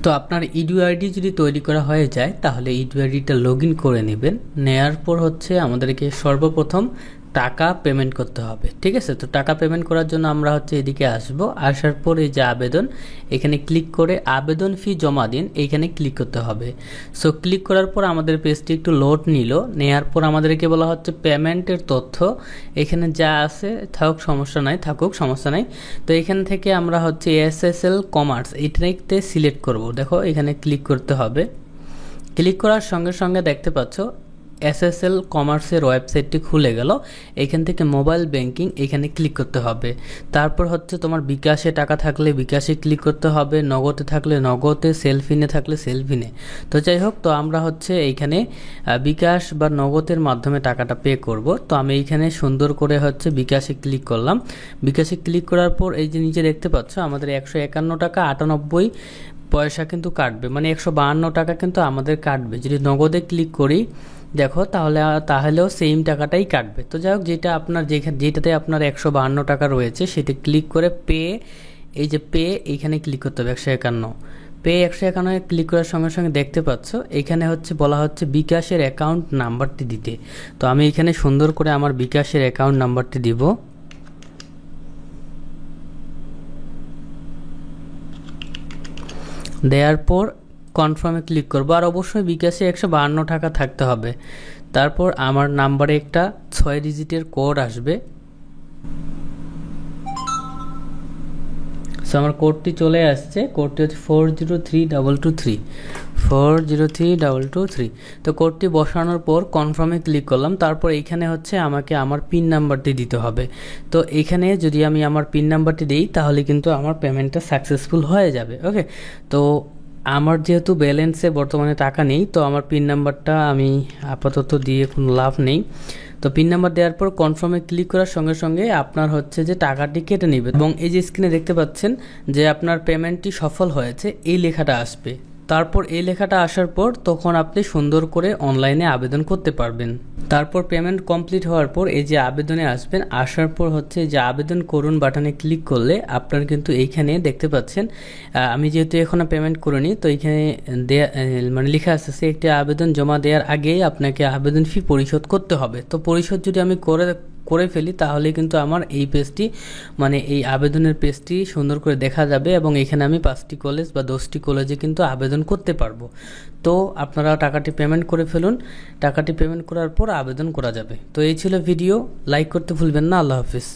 তো আপনার edu ID যদি তৈরি করা হয়ে যায় তাহলে ইডু আইডিটা লগ ইন করে নেবেন। নেয়ার পর হচ্ছে আমাদেরকে সর্বপ্রথম টাকা পেমেন্ট করতে হবে, ঠিক আছে। তো টাকা পেমেন্ট করার জন্য আমরা হচ্ছে এদিকে আসব, আসার পর এই যে আবেদন, এখানে ক্লিক করে আবেদন ফি জমা দিন এইখানে ক্লিক করতে হবে। সো ক্লিক করার পর আমাদের পেজটি একটু লোড নিল, নেয়ার পর আমাদেরকে বলা হচ্ছে পেমেন্টের তথ্য এখানে যা আছে থাকুক সমস্যা নাই। তো এখান থেকে আমরা হচ্ছে এসএসএল কমার্স এইটাতে সিলেক্ট করব। দেখো এখানে ক্লিক করতে হবে। ক্লিক করার সঙ্গে সঙ্গে দেখতে পাচ্ছ এসএসএল কমার্সের ওয়েবসাইটটি খুলে গেল। এখান থেকে মোবাইল ব্যাংকিং এখানে ক্লিক করতে হবে। তারপর হচ্ছে তোমার বিকাশে টাকা থাকলে বিকাশে ক্লিক করতে হবে, নগদে থাকলে নগদে, সেলফিনে থাকলে সেলফিনে। তো যাই হোক, তো আমরা হচ্ছে এইখানে বিকাশ বা নগদের মাধ্যমে টাকাটা পে করব। তো আমি এইখানে সুন্দর করে হচ্ছে বিকাশে ক্লিক করলাম। বিকাশে ক্লিক করার পর এই যে নিচে দেখতে পাচ্ছ আমাদের 151 টাকা 98 পয়সা কিন্তু কাটবে, মানে 152 টাকা কিন্তু আমাদের কাটবে। যদি নগদে ক্লিক করি দেখো তাহলেও সেম টাকাটাই কাটবে। তো যাই হোক, যেটাতে আপনার 152 টাকা রয়েছে সেটা ক্লিক করে পে, এই যে পে এইখানে ক্লিক করতে হবে 151 পে 151 ক্লিক করার সঙ্গে সঙ্গে দেখতে পাচ্ছ এখানে হচ্ছে বলা হচ্ছে বিকাশের অ্যাকাউন্ট নাম্বারটি দিতে। তো আমি এখানে সুন্দর করে আমার বিকাশের অ্যাকাউন্ট নাম্বারটি দিব। দেওয়ার পর কনফার্মে ক্লিক করবো, আর অবশ্যই বিকাশে 152 টাকা থাকতে হবে। তারপর আমার নাম্বারে একটা 6 ডিজিটের কোড আসবে। সো আমার কোডটি চলে আসছে, কোডটি হচ্ছে 403223 403223। তো কোডটি বসানোর পর কনফার্মে ক্লিক করলাম। তারপর এইখানে হচ্ছে আমাকে আমার পিন নাম্বারটি দিতে হবে। তো এখানে যদি আমি আমার পিন নাম্বারটি দিই তাহলে কিন্তু আমার পেমেন্টটা সাকসেসফুল হয়ে যাবে। ওকে, তো আমার যেহেতু ব্যালেন্সে বর্তমানে টাকা নেই, তো আমার পিন নাম্বারটা আমি আপাতত দিয়ে কোনো লাভ নেই। তো পিন নাম্বার দেওয়ার পর কনফার্মে ক্লিক করার সঙ্গে সঙ্গে আপনার হচ্ছে যে টাকাটি কেটে নেবে, এবং এই যে স্ক্রিনে দেখতে পাচ্ছেন যে আপনার পেমেন্টটি সফল হয়েছে এই লেখাটা আসবে। তারপর এই লেখাটা আসার পর তখন আপনি সুন্দর করে অনলাইনে আবেদন করতে পারবেন। তারপর পেমেন্ট কমপ্লিট হওয়ার পর এই যে আবেদনে আসবেন, আসার পর হচ্ছে যে আবেদন করুন বাটনে ক্লিক করলে আপনার কিন্তু এইখানে দেখতে পাচ্ছেন আমি যেহেতু এখনো পেমেন্ট করিনি, তো এইখানে মানে লেখা আছে একটি আবেদন জমা দেওয়ার আগেই আপনাকে আবেদন ফি পরিশোধ করতে হবে। তো পরিশোধ যদি আমি করে ফেলি তাহলে কিন্তু আমার এই পেজটি, মানে এই আবেদনের পেজটি সুন্দর করে দেখা যাবে, এবং এখানে আমি 5টি কলেজ বা 10টি কলেজে কিন্তু আবেদন করতে পারবো। তো আপনারা টাকাটি পেমেন্ট করে ফেলুন, টাকাটি পেমেন্ট করার পর আবেদন করা যাবে। তো এই ছিল ভিডিও, লাইক করতে ভুলবেন না। আল্লাহ হাফিজ।